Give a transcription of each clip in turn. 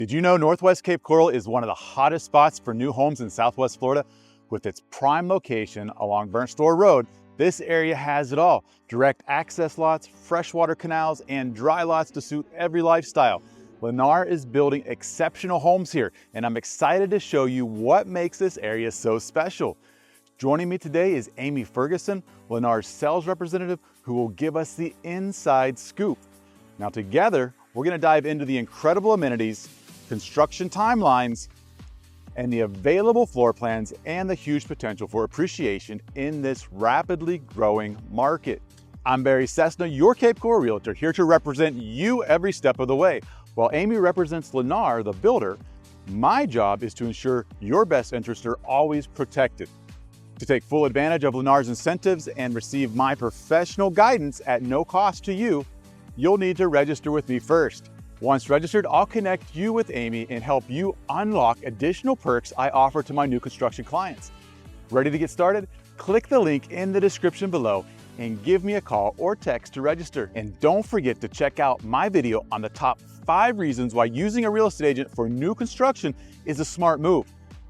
Did you know Northwest Cape Coral is one of the hottest spots for new homes in Southwest Florida? With its prime location along Burnt Store Road, this area has it all. Direct access lots, freshwater canals, and dry lots to suit every lifestyle. Lennar is building exceptional homes here, and I'm excited to show you what makes this area so special. Joining me today is Amy Ferguson, Lennar's sales representative, who will give us the inside scoop. Now together, we're going to dive into the incredible amenities, construction timelines, and the available floor plans and the huge potential for appreciation in this rapidly growing market. I'm Barry Cessna, your Cape Coral realtor, here to represent you every step of the way. While Amy represents Lennar, the builder, my job is to ensure your best interests are always protected. To take full advantage of Lennar's incentives and receive my professional guidance at no cost to you, you'll need to register with me first. Once registered, I'll connect you with Amy and help you unlock additional perks I offer to my new construction clients. Ready to get started? Click the link in the description below and give me a call or text to register. And don't forget to check out my video on the top 5 reasons why using a real estate agent for new construction is a smart move.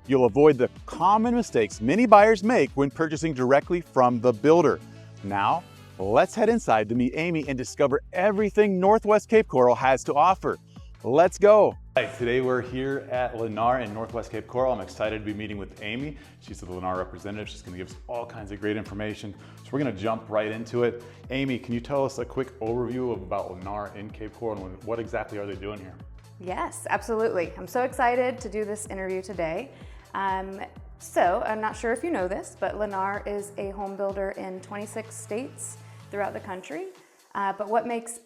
You'll avoid the common mistakes many buyers make when purchasing directly from the builder. Now, let's head inside to meet Amy and discover everything Northwest Cape Coral has to offer. Let's go. Hi, today we're here at Lennar in Northwest Cape Coral. I'm excited to be meeting with Amy. She's the Lennar representative. She's going to give us all kinds of great information. So we're going to jump right into it. Amy, can you tell us a quick overview about Lennar in Cape Coral and what exactly are they doing here? Yes, absolutely. I'm so excited to do this interview today. So I'm not sure if you know this, but Lennar is a home builder in 26 states throughout the country. But what makes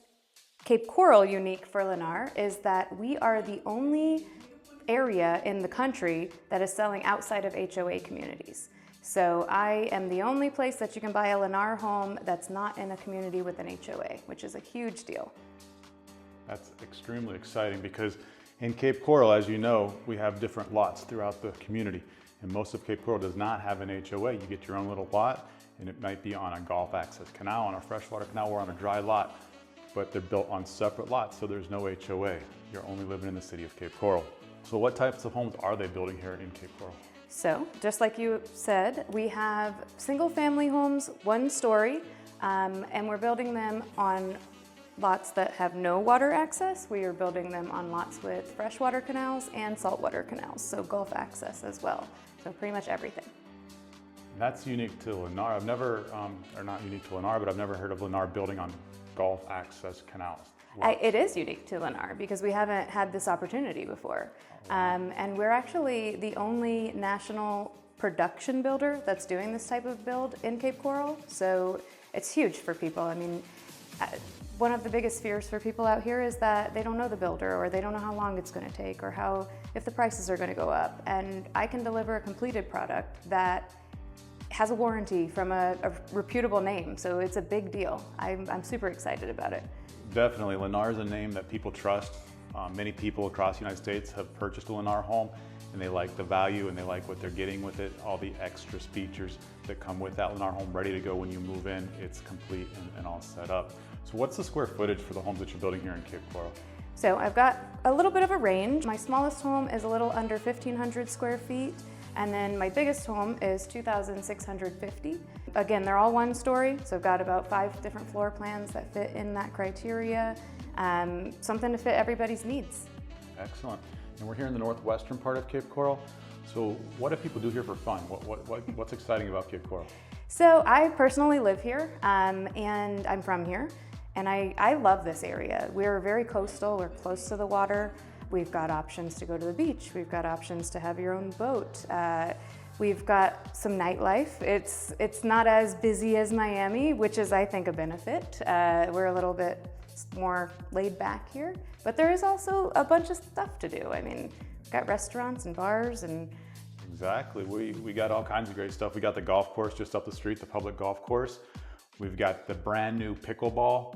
Cape Coral unique for Lennar is that we are the only area in the country that is selling outside of HOA communities. So I am the only place that you can buy a Lennar home that's not in a community with an HOA, which is a huge deal. That's extremely exciting because in Cape Coral, as you know, we have different lots throughout the community. And most of Cape Coral does not have an HOA. You get your own little lot, and it might be on a golf access canal, on a freshwater canal, or on a dry lot, but they're built on separate lots, so there's no HOA. You're only living in the city of Cape Coral. So what types of homes are they building here in Cape Coral? So, just like you said, we have single family homes, 1 story, and we're building them on lots that have no water access. We are building them on lots with freshwater canals and saltwater canals, so Gulf access as well. So pretty much everything. That's unique to Lennar. I've never, or not unique to Lennar, but I've never heard of Lennar building on Gulf access canals. It is unique to Lennar because we haven't had this opportunity before. And we're actually the only national production builder that's doing this type of build in Cape Coral. So it's huge for people. I mean, one of the biggest fears for people out here is that they don't know the builder, or they don't know how long it's going to take, or if the prices are going to go up. And I can deliver a completed product that has a warranty from a reputable name, so it's a big deal. I'm super excited about it. Definitely, Lennar is a name that people trust. Many people across the United States have purchased a Lennar home, and they like the value and they like what they're getting with it, all the extra features that come with that Lennar home, ready to go when you move in. It's complete and all set up. So what's the square footage for the homes that you're building here in Cape Coral? So I've got a little bit of a range. My smallest home is a little under 1,500 square feet, and then my biggest home is 2,650. Again, they're all 1 story, so I've got about 5 different floor plans that fit in that criteria. Something to fit everybody's needs. Excellent. And we're here in the northwestern part of Cape Coral. So what do people do here for fun? What's exciting about Cape Coral? So I personally live here, and I'm from here, and I love this area. We're very coastal, we're close to the water. We've got options to go to the beach. We've got options to have your own boat. We've got some nightlife. It's not as busy as Miami, which is, I think, a benefit. We're a little bit more laid back here, but there is also a bunch of stuff to do. I mean, we've got restaurants and bars and... Exactly, we got all kinds of great stuff. We got the golf course just up the street, the public golf course. We've got the brand new pickleball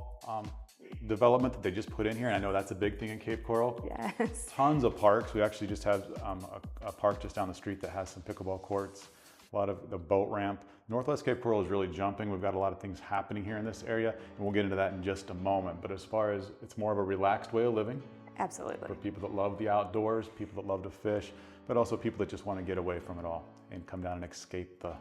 development that they just put in here, and I know that's a big thing in Cape Coral. Yes. Tons of parks. We actually just have a park just down the street that has some pickleball courts, a lot of the boat ramp. Northwest Cape Coral is really jumping. We've got a lot of things happening here in this area, and we'll get into that in just a moment. But as far as it's more of a relaxed way of living. Absolutely. For people that love the outdoors, people that love to fish, but also people that just want to get away from it all and come down and escape the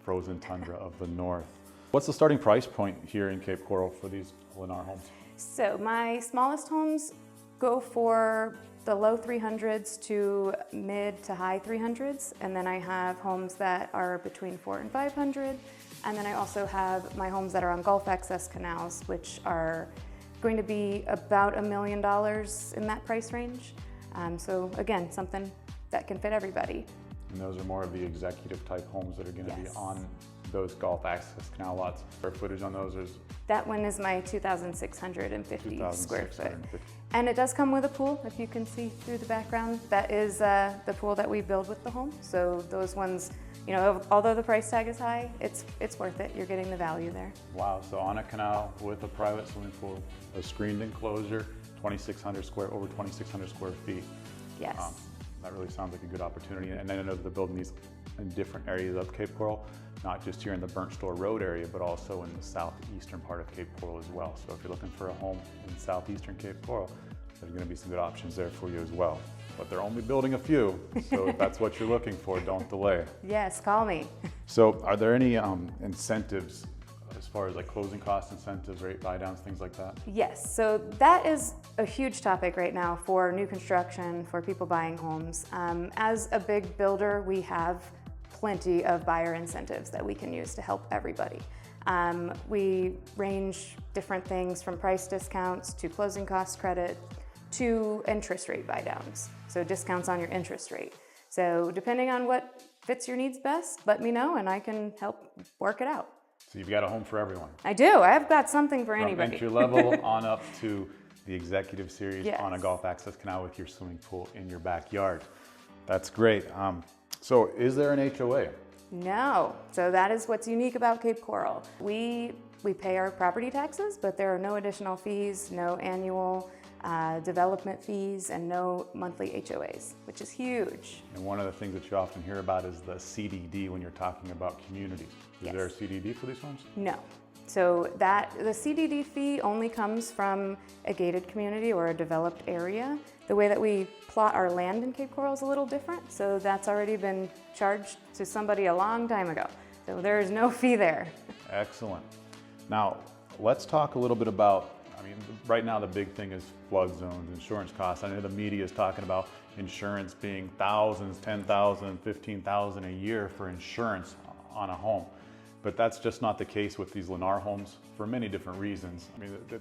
frozen tundra of the north. What's the starting price point here in Cape Coral for these Lennar homes? So my smallest homes go for the low 300s to mid to high 300s, and then I have homes that are between 400 and 500, and then I also have my homes that are on Gulf access canals, which are going to be about $1 million in that price range. So again, something that can fit everybody. And those are more of the executive type homes that are going to be Yes. on those Gulf access canal lots. Square footage on those is That one is my 2,650 square foot. 2,650. And it does come with a pool, if you can see through the background. That is the pool that we build with the home. So those ones, you know, although the price tag is high, it's worth it. You're getting the value there. Wow, so on a canal with a private swimming pool, a screened enclosure, over 2,600 square feet. Yes. That really sounds like a good opportunity. And then I know that they're building these in different areas of Cape Coral, not just here in the Burnt Store Road area, but also in the southeastern part of Cape Coral as well. So if you're looking for a home in southeastern Cape Coral, there's going to be some good options there for you as well. But they're only building a few, so if that's what you're looking for, don't delay. Yes, call me. So are there any incentives as far as like closing cost incentives, rate buy downs, things like that? Yes, so that is a huge topic right now for new construction, for people buying homes. As a big builder, we have plenty of buyer incentives that we can use to help everybody. We range different things from price discounts to closing cost credit to interest rate buy downs, so discounts on your interest rate. So depending on what fits your needs best, let me know and I can help work it out. So you've got a home for everyone. I do. I've got something for From anybody. entry level on up to the executive series Yes. on a Gulf access canal with your swimming pool in your backyard. That's great. So is there an HOA? No. So that is what's unique about Cape Coral. We pay our property taxes, but there are no additional fees, no annual development fees, and no monthly HOAs, which is huge. And one of the things that you often hear about is the CDD when you're talking about communities. Is Yes. there a CDD for these homes? No. So the CDD fee only comes from a gated community or a developed area. The way that we plot our land in Cape Coral is a little different, so that's already been charged to somebody a long time ago. So there is no fee there. Excellent. Now, let's talk a little bit about, right now the big thing is flood zones, insurance costs. I know the media is talking about insurance being thousands, 10,000, 15,000 a year for insurance on a home. But that's just not the case with these Lennar homes for many different reasons.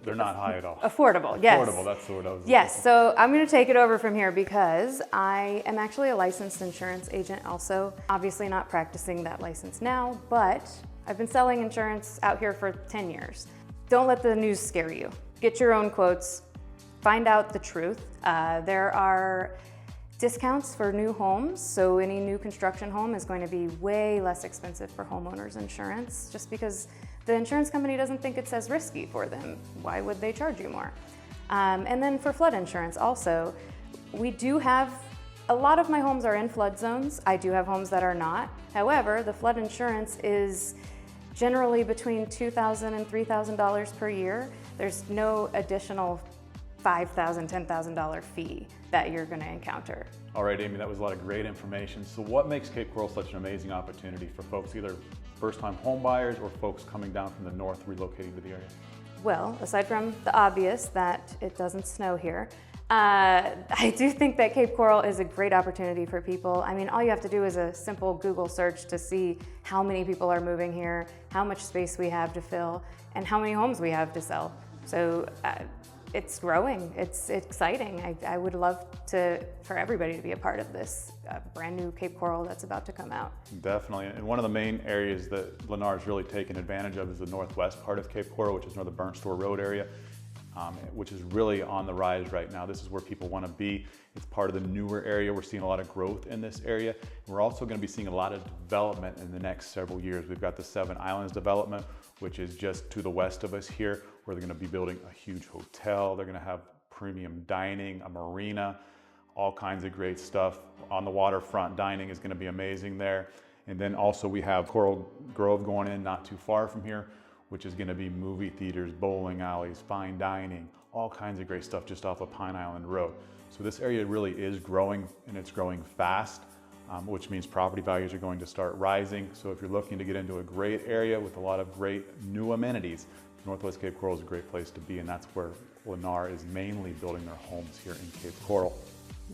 They're not high at all. Affordable, yes. Affordable, that's the word I was looking Yes, for. so I'm going to take it over from here because I am actually a licensed insurance agent also. Obviously not practicing that license now, but I've been selling insurance out here for 10 years. Don't let the news scare you. Get your own quotes, find out the truth. There are discounts for new homes, so any new construction home is going to be way less expensive for homeowners insurance just because the insurance company doesn't think it's as risky for them. Why would they charge you more? And then for flood insurance also, we do have, a lot of my homes are in flood zones. I do have homes that are not. However, the flood insurance is generally between $2,000 and $3,000 per year. There's no additional $5,000, $10,000 fee that you're going to encounter. All right, Amy, that was a lot of great information. So what makes Cape Coral such an amazing opportunity for folks, either first-time home buyers or folks coming down from the north relocating to the area? Well, aside from the obvious that it doesn't snow here, I do think that Cape Coral is a great opportunity for people. All you have to do is a simple Google search to see how many people are moving here, how much space we have to fill, and how many homes we have to sell. So it's growing, it's exciting. I would love for everybody to be a part of this brand new Cape Coral that's about to come out. Definitely, and one of the main areas that Lennar's really taken advantage of is the northwest part of Cape Coral, which is near the Burnt Store Road area, which is really on the rise right now. This is where people want to be. It's part of the newer area. We're seeing a lot of growth in this area. We're also going to be seeing a lot of development in the next several years. We've got the Seven Islands development, which is just to the west of us here, where they're going to be building a huge hotel. They're going to have premium dining, a marina, all kinds of great stuff. On the waterfront, dining is going to be amazing there. And then also we have Coral Grove going in not too far from here, which is going to be movie theaters, bowling alleys, fine dining, all kinds of great stuff just off of Pine Island Road. So this area really is growing, and it's growing fast, which means property values are going to start rising. So if you're looking to get into a great area with a lot of great new amenities, Northwest Cape Coral is a great place to be, and that's where Lennar is mainly building their homes here in Cape Coral.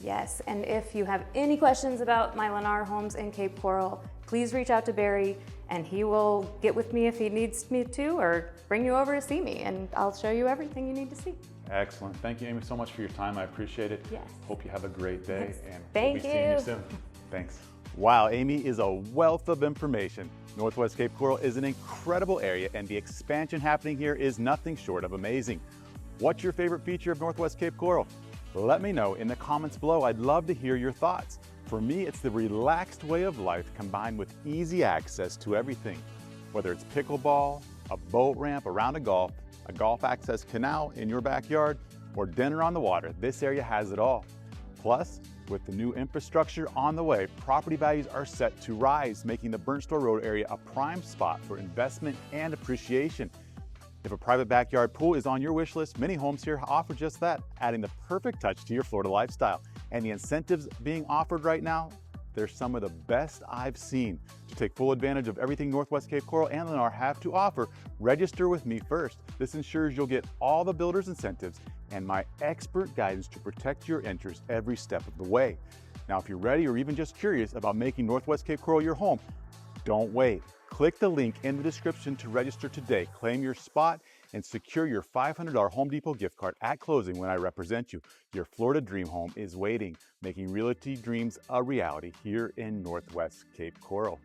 Yes, and if you have any questions about my Lennar homes in Cape Coral, please reach out to Barry and he will get with me if he needs me to, or bring you over to see me, and I'll show you everything you need to see. Excellent. Thank you, Amy, so much for your time. I appreciate it. Yes. Hope you have a great day, Yes. and Thank we'll be seeing you soon. Thanks. Wow, Amy is a wealth of information. Northwest Cape Coral is an incredible area, and the expansion happening here is nothing short of amazing. What's your favorite feature of Northwest Cape Coral? Let me know in the comments below. I'd love to hear your thoughts. For me, it's the relaxed way of life combined with easy access to everything. Whether it's pickleball, a boat ramp around a golf access canal in your backyard, or dinner on the water, this area has it all. Plus, with the new infrastructure on the way, property values are set to rise, making the Burnt Store Road area a prime spot for investment and appreciation. If a private backyard pool is on your wish list, many homes here offer just that, adding the perfect touch to your Florida lifestyle. And the incentives being offered right now, they're some of the best I've seen. To take full advantage of everything Northwest Cape Coral and Lennar have to offer, register with me first. This ensures you'll get all the builder's incentives and my expert guidance to protect your interests every step of the way. Now, if you're ready or even just curious about making Northwest Cape Coral your home, don't wait. Click the link in the description to register today, claim your spot, and secure your $500 Home Depot gift card at closing when I represent you. Your Florida dream home is waiting, making realty dreams a reality here in Northwest Cape Coral.